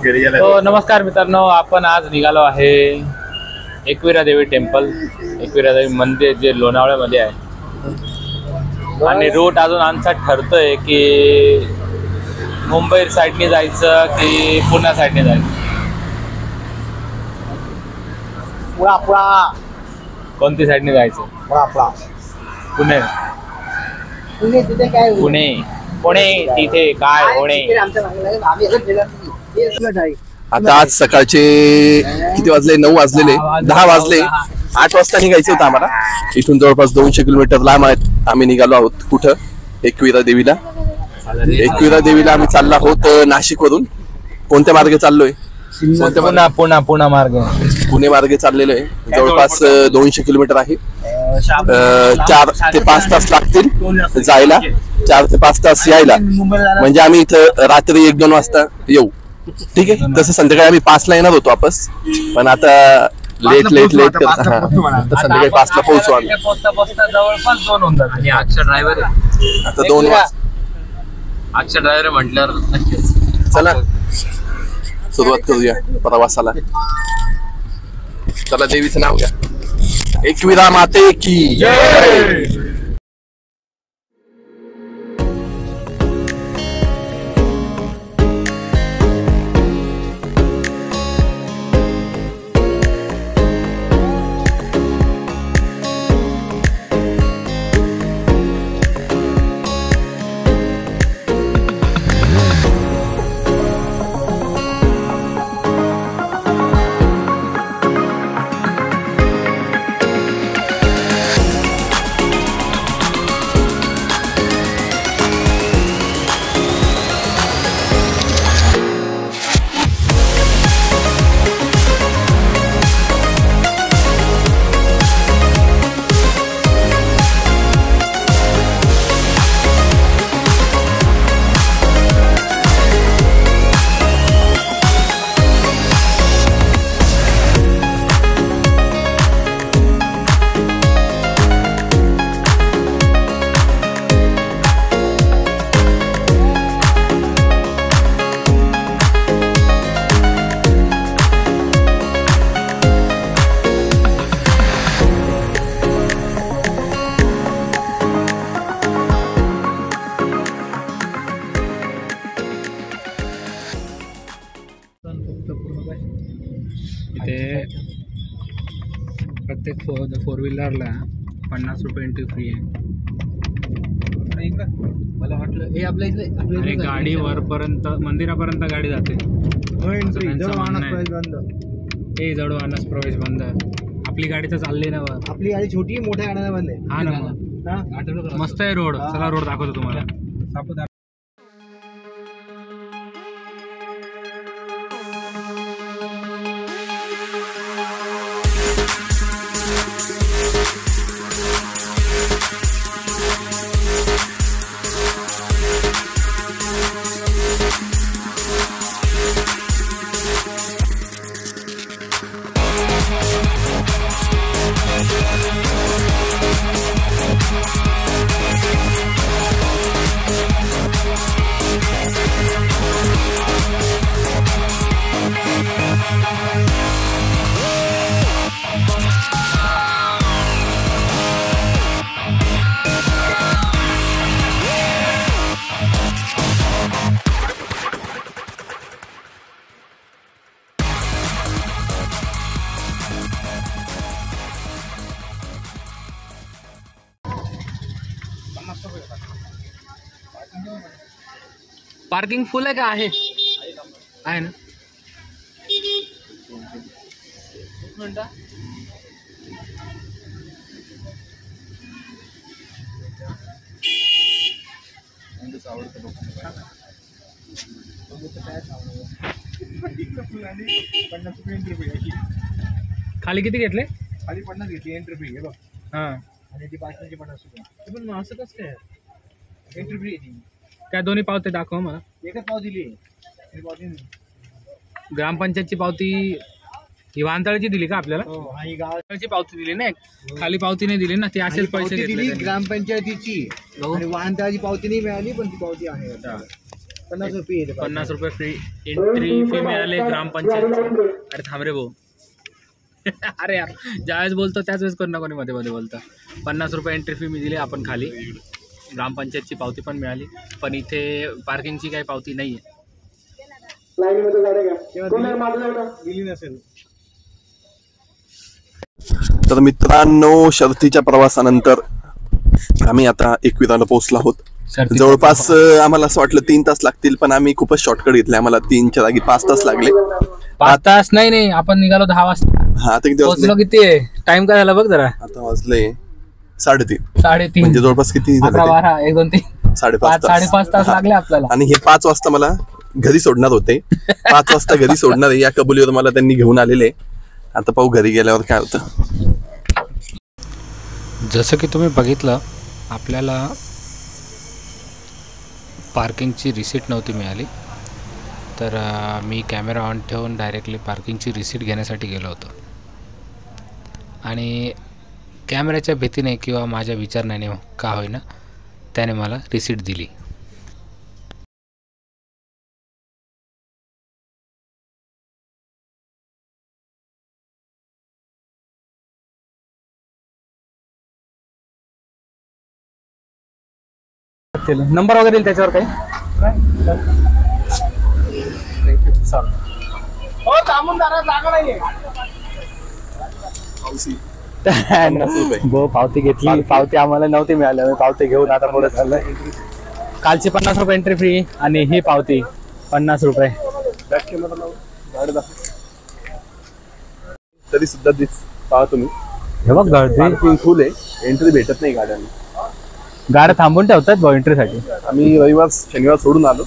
तो नमस्कार मित्रांनो, आपण आज निघालो आहे एकविरा देवी टेम्पल, एकविरा देवी मंदिर जे लोणावळ्यामध्ये आहे। आणि रूट अजून आमचा ठरतोय की मुंबई साईडने जायचं की पुणे साईडने जायचं। कोणती साईडने जायचं? पुणे तिथे काय पुणे पुणे तिथे काय होणे। आता आज सकाळचे किती वाजले? 9 वाजलेले, 10 वाजले। 8 वाजता निघायचं होतं आम्हाला। इथून जवळपास 200 किलोमीटर लांब आहेत। आम्ही निघालो आहोत कुठं? एकविरा देवीला। एकविरा देवीला आम्ही चाललो आहोत नाशिक वरून। कोणत्या मार्गे चाललोय? पुणे मार्ग, पुणे मार्गे चाललेलो आहे। जवळपास 200 किलोमीटर आहे। 4 ते 5 तास लागतील जायला, 4 ते 5 तास यायला। म्हणजे आम्ही इथं रात्री 1-2 वाजता येऊ। ठीक आहे। तसं संध्याकाळी आम्ही 5 ला येणार होतो वापस, पण आता लेट संध्याकाळी 5 ला पोहोचू आम्ही। जवळपास 2 होऊन जातात। आणि अक्षर ड्रायव्हर आता 2 अक्षर ड्रायव्हर म्हटल्यावर नक्कीच चला सुरुवात करूया प्रवासाला। चला, देवीचं नाव घ्या। एकविरा माते की जय। इथे प्रत्येक फोर व्हीलरला 50 रुपये एंट्री फ्री आहे। मला वाटलं हे आपल्या इथले आणि गाडी वरपर्यंत मंदिरापर्यंत गाडी जाते। जवळ आणस प्रवेश बंद। आपली गाडी तर चालली ना, आपली गाडी छोटी, मोठ्या गाड्या बंद आहे। हा ना, मस्त आहे रोड। चला रोड दाखवतो तुम्हाला। पार्किंग फुल आहे का? आहे ना। खाली किती घेतले? खाली 50 घेतली एंट्री फ्री आहे बघ। हा, आणि ती 5 50 रुपये। पण असं कसं काय एंट्री फ्री आहे? त्या दोन्ही पावते दाखव मला। एकच पाव दिली, ग्रामपंचायतची पावती ही वांतळची दिली का आपल्याला? ही गावाची पावती दिली ना, खाली पावती नाही दिली ना, ती असेच पैसे दिली ग्रामपंचायतीची। आणि वाहनतळाची पावती नाही मिळाली, पण ती पावती आहे। 50 रुपये फ्री एंट्री फी मिळाली ग्रामपंचायत. अरे थांब रे भाऊ. अरे यार ज्यावेळेस बोलतो त्याच वेळेस कोण ना कोणी मध्ये मध्ये बोलतं. 50 रुपये एंट्री फी मी दिली. आपण खाली ग्रामपंचायतची पावती पण मिळाली, पण इथे पार्किंगची काही पावती नाही आहे. दिली नसेल. तर मित्रांनो, शर्तीच्या प्रवासानंतर आम्ही आता एकविराला पोहोचलो आहोत. जवळपास आम्हाला असं वाटलं 3 तास लागतील, पण आम्ही खूपच शॉर्टकट घेतले. आम्हाला 3च्या जागी 5 तास लागले. 5 तास नाही, आपण निघालो 10 वाजता. हा, आता किती वाजले? किती आहे टाइम काय झाला बघ जरा. आता वाजले 3:30. 3:30 म्हणजे जवळपास किती झाले? 11, 12, 1, 2, 3, 5.5 तास लागले आपल्याला. आणि हे 5 वाजता मला घरी सोडणार होते. 5 वाजता घरी सोडणार आहे या कबुलीवर मला त्यांनी घेऊन आलेले. आता पाहू घरी गेल्यावर काय होतं. जसं की तुम्ही बघितलं, आपल्याला पार्किंगची रिसीट नव्हती मिळाली, तर मी कॅमेरा ऑन ठेवून डायरेक्टली पार्किंगची रिसीट घेण्यासाठी गेलो होतो. आणि कॅमेऱ्याच्या भीतीने किंवा माझ्या विचारण्याने का होईना त्याने मला रिसीट दिली. नंबर वगैरे येईल त्याच्यावर काही. पावती घेतली. पावती आम्हाला नव्हती मिळाली. पावती घेऊन आता पुढे चाललंय. कालची 50 रुपये एंट्री फी आणि ही पावती 50 रुपये. तरी सुद्धा पहा तुम्ही, हे बघ गर्दी फुल आहे. एंट्री भेटत नाही गाड्यांना. गाड्या थांबून ठेवतात भाऊ एंट्रीसाठी. आम्ही रविवार शनिवार सोडून आलो.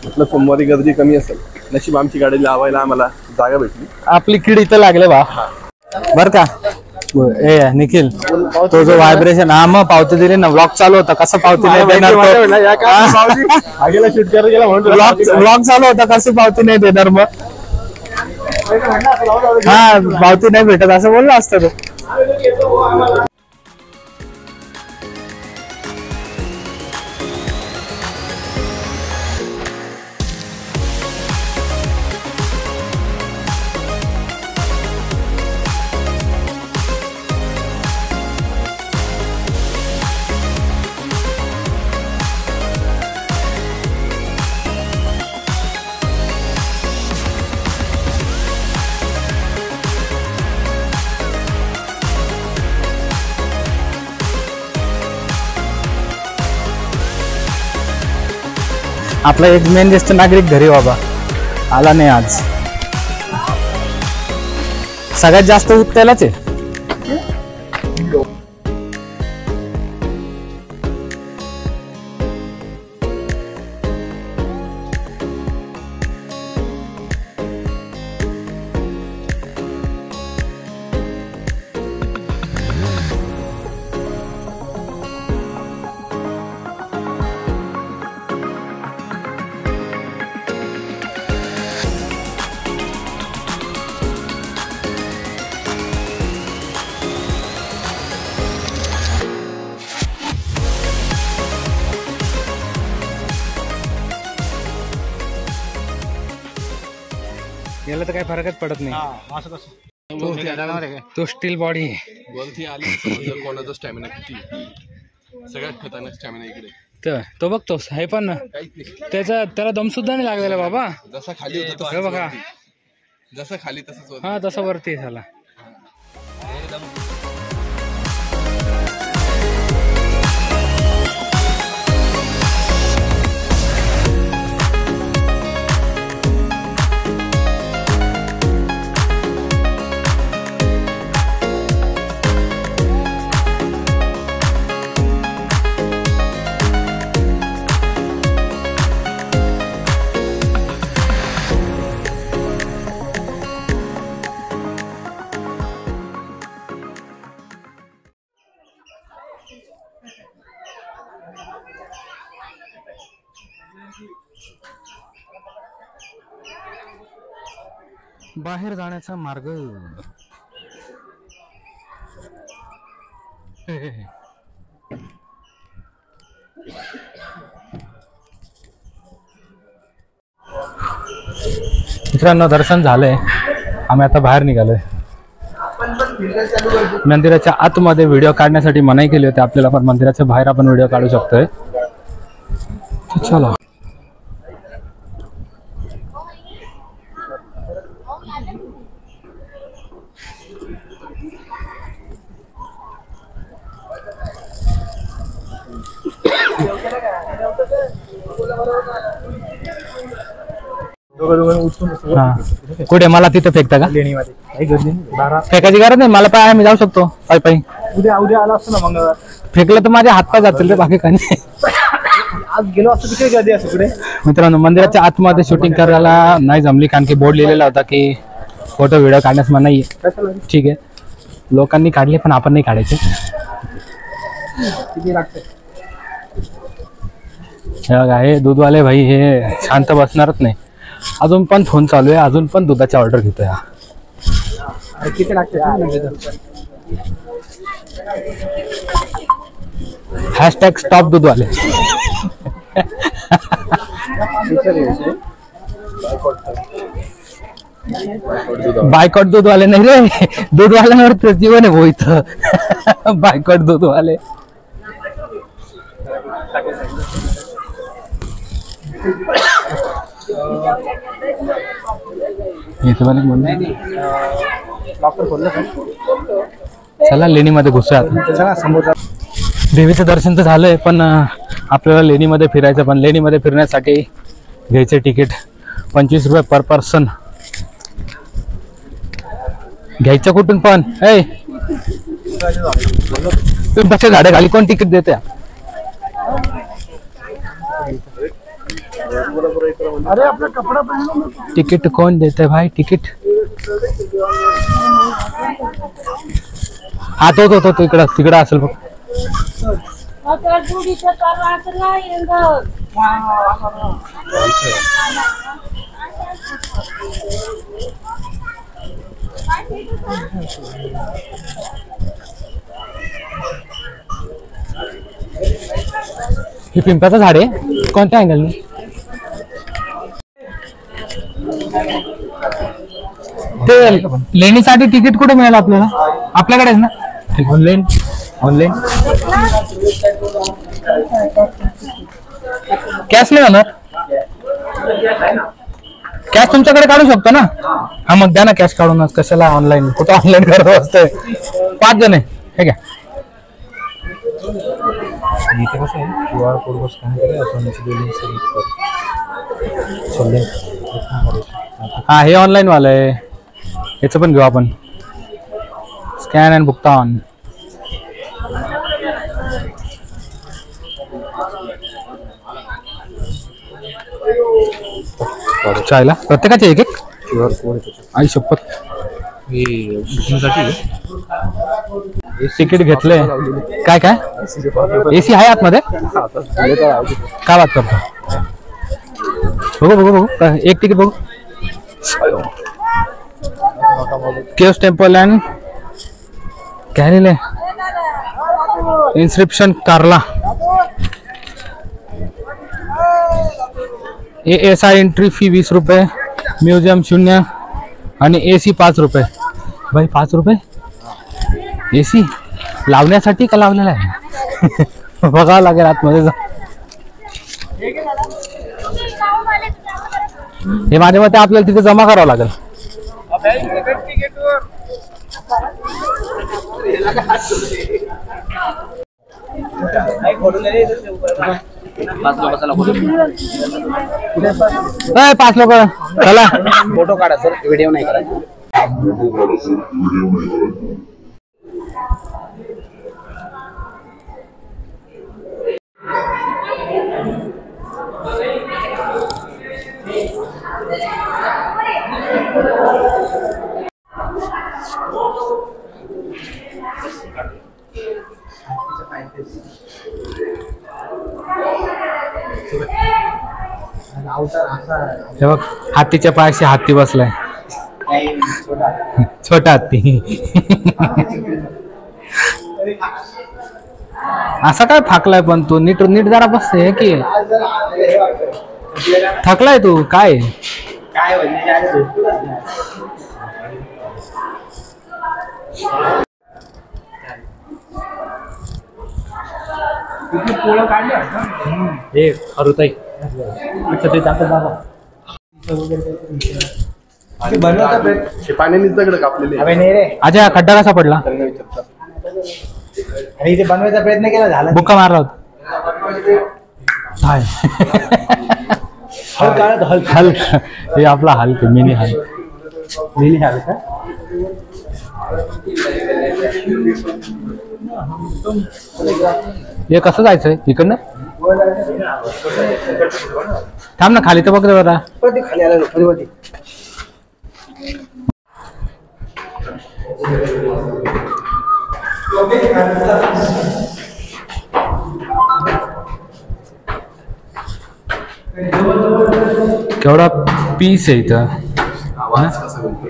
म्हटलं सोमवारी गर्दी कमी असेल. नशीब आमची गाडी लावायला आम्हाला जागा भेटली. आपली किड इथं लागले बा बर का. ए निखिल, तो जो व्हायब्रेशन. हा मग पावती दिली ना. ब्लॉग चालू होता, कसं पावती नाही देणार. ब्लॉग चालू होता, कसं पावती नाही देणार. मग हा पावती नाही भेटत असं बोललं असतं तो. आपला एक मेन ज्येष्ठ नागरिक घरी बाबा आला नाही आज. सगळ्यात जास्त ऊस त्यालाच आहे. याला तर काही फरकच पडत नाही. तो स्टील बॉडी वरती आली. कोणाचा स्टॅमिना किती, सगळ्यात खतरनाक स्टॅमिना इकडे. तो बघतोस हे पण ना, त्याला दम सुद्धा नाही लागलेला बाबा. जसा खाली होता बघा, जसं खाली तसंच. हा तसं वरती झाला. बाहेर जाण्याचा मार्ग. मित्रांनो दर्शन झालंय, आम्ही आता बाहेर निघालोय. मंदिराच्या आतमध्ये व्हिडिओ काढण्यासाठी मनाई केली होती आपल्याला, पण मंदिराच्या बाहेर आपण व्हिडिओ काढू शकतोय. चला कुठे मला तिथे फेकता का? फेकायची गरज नाही, मला पाय मी जाऊ शकतो पाय पायी. उद्या आला असतो ना मंगळवार, फेकलं तर माझे हातपाय जातील रे, बाकी काही नाही. आज गेलो असतो किती गर्दी असते पुढे. मित्रांनो मंदिराच्या आतमध्ये शूटिंग करायला नाही जमली, कारण की बोर्ड लिहिलेला होता की फोटो व्हिडिओ काढण्यास मनाई आहे. ठीक आहे, लोकांनी काढले पण आपण नाही काढायचे. हे बघा, हे दूधवाले भाई हे शांत बसणारच नाही. अजून पण फोन चालू आहे, अजून पण दुधाची ऑर्डर घेतोय. किती लागते? हॅशटॅग स्टॉप दूधवाले. बायकॉट दूधवाले नाही रे, दूधवाल्यांवर जीवन आहे भाऊ इथं. बायकॉट दूधवाले. चला लेणीमध्ये घुसूया आता. देवीचं दर्शन तर झालंय, पण आपल्याला लेणीमध्ये फिरायचं. पण लेणीमध्ये फिरण्यासाठी घ्यायचे तिकीट 25 रुपये पर पर्सन. घ्यायचं कुठून पण? पिंपळाच्या झाडाखाली कोण तिकीट देते? अरे आपला कपडा पहनो. तिकीट कोण देते भाई? तिकीट हा तो तिकडं असेल बघ. हे पिंपळाचं झाड आहे. कोणत्या अँगलने? ते लेणीसाठी तिकीट कुठे मिळेल आपल्याला? आपल्याकडेच ना? ऑनलाईन. कॅश नाही होणार? कॅश तुमच्याकडे काढू शकतो ना? हा मग द्या ना कॅश काढून. कशाला ऑनलाईन? कुठं ऑनलाईन करत असतोय? 5 जण आहे हे घ्या. इथे कसं आहे, QR कोड स्कॅन हा हे ऑनलाईन वाला आहे, याचं पण घेऊ आपण. स्कॅन अँड भुगतान. चायला प्रत्येकाचे एक QR कोड आई शपथ. तिकीट घेतलंय. काय एसी आहे आतमध्ये? काय बात करतो? बघू एक तिकीट बघू. केव्स टेम्पल अँड काय लिहिलंय? इन्स्क्रिप्शन कारला. ASI एंट्री फी 20 रुपये, म्युझियम 0 आणि AC 5 रुपये. भाई 5 रुपये AC लावण्यासाठी का लावलेला आहे? बघावं लागेल आतमध्ये. हे माझ्या मते आपल्याला तिथे जमा करावं लागेल. पाच लोक चला. फोटो काढा सर, व्हिडिओ नाही करायचा. हे बघ, हातीच्या पायाशी हत्ती बसलाय. छोटा हत्ती. असा काय फाकलाय? पण तू नीट जरा बसते की थकलाय तू? काय काय म्हणजे पोळं काढलं हे अरुताई ते जातं बाबा बनवता प्रयत्न पाण्याने दगड कापलेले अबे नाही रे अजय हा खड्डा कसा पडला अरे इथे बनवायचा प्रयत्न केला झाला बुक्का मारला होता हाय हल काढत हल हल्क हे आपला हल्क मिनी हल्क लिहिली हल का हे कसं जायचंय इकडनं थांब ना खाली तर बघ रे बरा पण ते खाली आला मध्ये केवढा पीस आहे इथं आवाज कसा बोलतो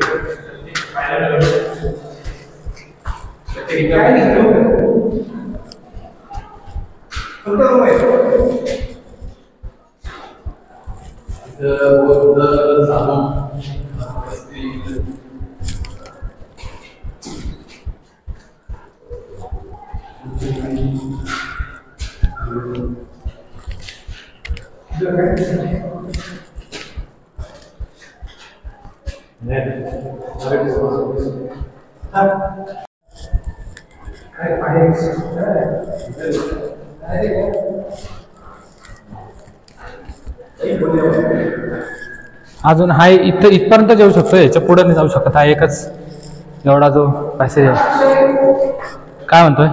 अजून हा इथं इथपर्यंत जाऊ शकतो याच्या पुढे नाही जाऊ शकत हा एकच एवढा जो पॅसेज आहे काय म्हणतोय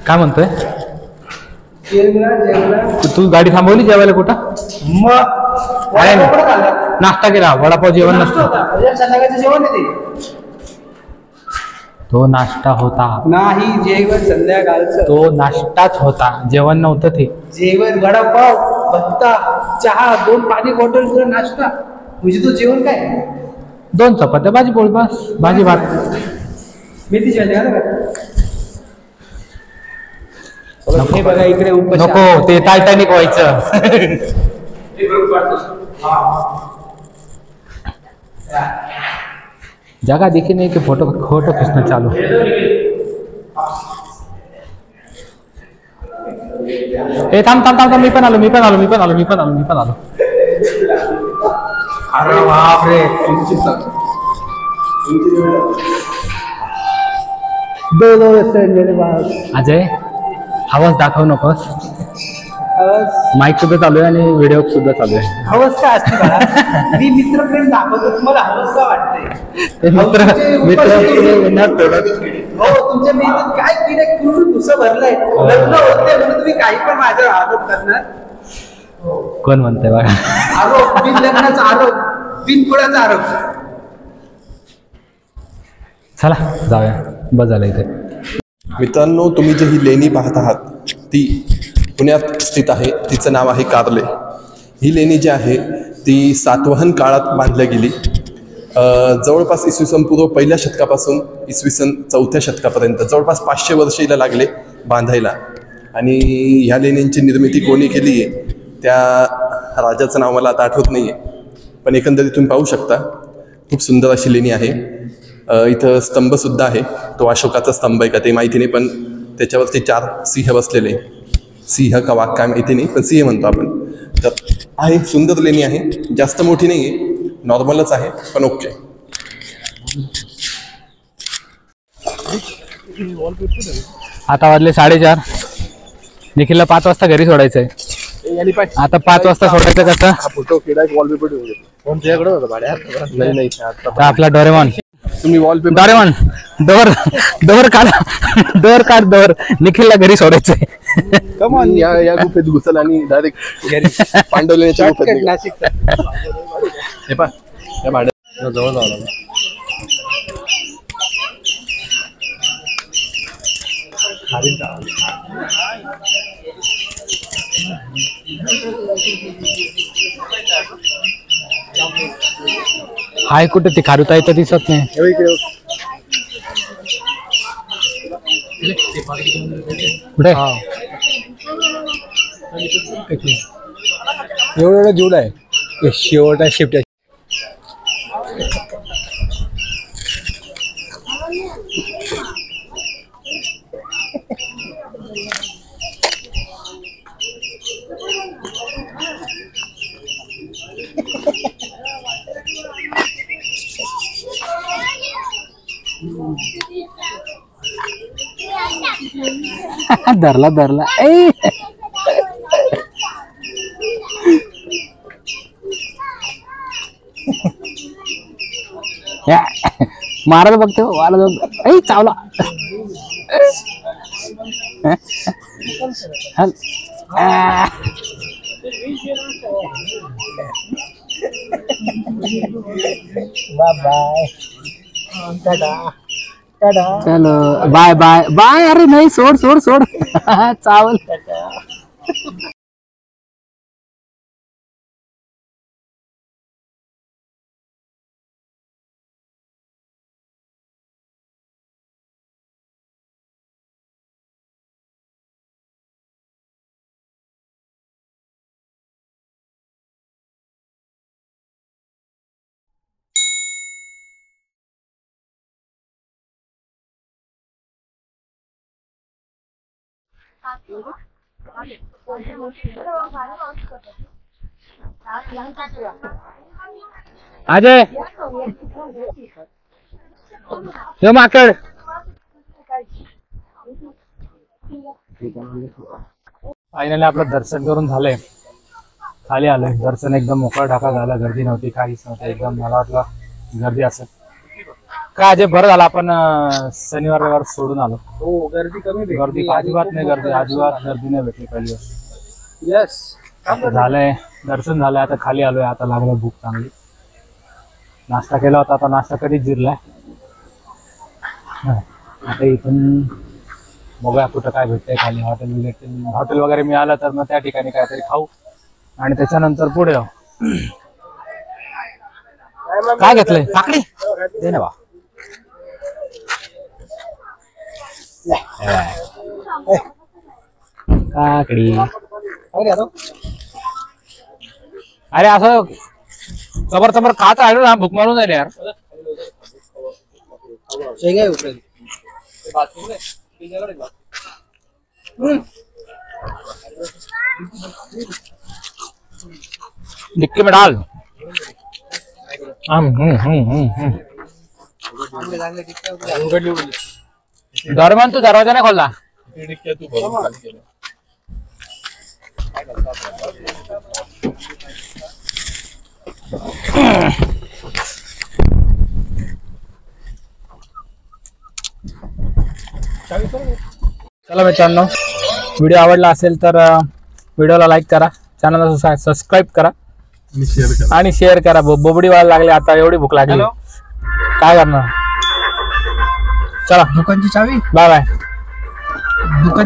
काय म्हणतोय तू गाडी थांबवली जेवायला कुठं आहे ना नाश्ता केला वडापाव जेवण नसतं संध्याकाळचं जेवण आहे तो नाश्ता होता नाही जेवण संध्याकाळचं तो नाश्ताच होता जेवण नव्हतं ते जेवण वडापाव भत्ता चहा 2 पाणी बॉटल तुला नाश्ता म्हणजे तू जेवण काय 2 चपात्या भाजी पोळी बस भाजी भात मेथी भाजी आलं का हे बघा इकडे नको ते टायटॅनिक व्हायचं जगह दिखी नहीं कि फोटो खींचना चालू ए थांब थांब थांब मी पण आलो अरे बाप रे अजय आवाज दाखवू नकोस माईक सुद्धा चालू आहे आणि व्हिडिओ सुद्धा चालू आहे हवस का असते बाळा मी मित्रप्रेम दाखवतो तुम्हाला हवस का वाटते ते मित्र हो तुमच्या मेहनत काय किडे कुठून दुसरं भरलंय लग्न होते म्हणून तुम्ही काही पण माझ्यावर आरोप करणार कोण म्हणतंय बघा आरोप बिन लग्नाचा आरोप बिनकुळाचा आरोप चला जाऊया बस झालं इथे मित्रांनो तुम्ही जी ही लेणी पाहत आहात ती पुण्यात स्थित आहे तिचं नाव आहे कार्ले ही लेणी जी आहे ती सातवाहन काळात बांधली गेली जवळपास इसवी सन पूर्व 1ल्या शतकापासून इसवी सन 4थ्या शतकापर्यंत जवळपास 500 वर्ष हिला लागले बांधायला आणि ह्या लेण्यांची निर्मिती कोणी केली आहे त्या राजाचं नाव मला आता आठवत नाही आहे पण एकंदरीत तुम्ही पाहू शकता खूप सुंदर अशी लेणी आहे इथं स्तंभसुद्धा आहे तो अशोकाचा स्तंभ आहे का ते माहिती नाही पण त्याच्यावरती 4 सिंह बसलेले सिंह का वाघ काय माहिती नाही पण सिंह म्हणतो आपण तर आहे सुंदर लेणी आहे जास्त मोठी नाही आहे नॉर्मलच आहे पण ओके आता वाजले 4:30 निखिलला 5 वाजता घरी सोडायचंय आता 5 वाजता सोडायचं कसं फोटो केला वॉलपेपर कोणत्याकडे होतं भाड्या नाही आता आपला डोरेमॉन तुम्ही वॉलपेपर डोरेमॉन डोर काढ निखिलला घरी सोडायचंय कमान या गुफेत घुसल आणि डायरेक्ट पांडवलेच्या गुफेत नाशिक हे पा या भाड्या जवळ जावं हाय कुठे ती खारुताई तर दिसत नाही कुठे एवढं जेवढं आहे शेवट आहे शेपट्या. धरला ए मारत बघते मारत चावला. चलो बाय बाय बाय. अरे नाही सोड सोड सोड चावल. अजय यो माकड. फायनली आपलं दर्शन करून झालंय. खाली आलोय. दर्शन एकदम मोकळा ढाका झाला. गर्दी नव्हती काहीच नव्हतं. एकदम मला वाटलं गर्दी असेल काय. अजय बरं झालं आपण शनिवार रविवार सोडून आलो. हो गर्दी कमी गर्दी अजिबात नाही. अजिबात गर्दी नाही भेटली पहिली गोष्ट. यस झालंय दर्शन झालंय. आता खाली आलोय. आता लागलं भूक चांगली. नाश्ता केला होता. आता नाश्ता कधीच जिरलाय. आता इथून बघूया कुठं काय भेटतंय खाली. हॉटेल वगैरे मिळालं तर मग त्या ठिकाणी काहीतरी खाऊ आणि त्याच्यानंतर पुढे जाऊ. काय घेतलंय काकडी दे ना बा. काकडी अरे असं चबर चबर खात राहिलो ना भूक मारून जाईल यार. डिक्की में डाल. दरम्यान तू दरवाजा नाही खोलला. चला मित्रांनो व्हिडिओ आवडला असेल तर व्हिडिओला लाईक करा. चॅनलला सबस्क्राईब करा आणि शेअर करा. बोबडी व्हायला लागले आता. एवढी भूक लागली काय करणार. चला दुकानची चावी बाय बाय. दुकान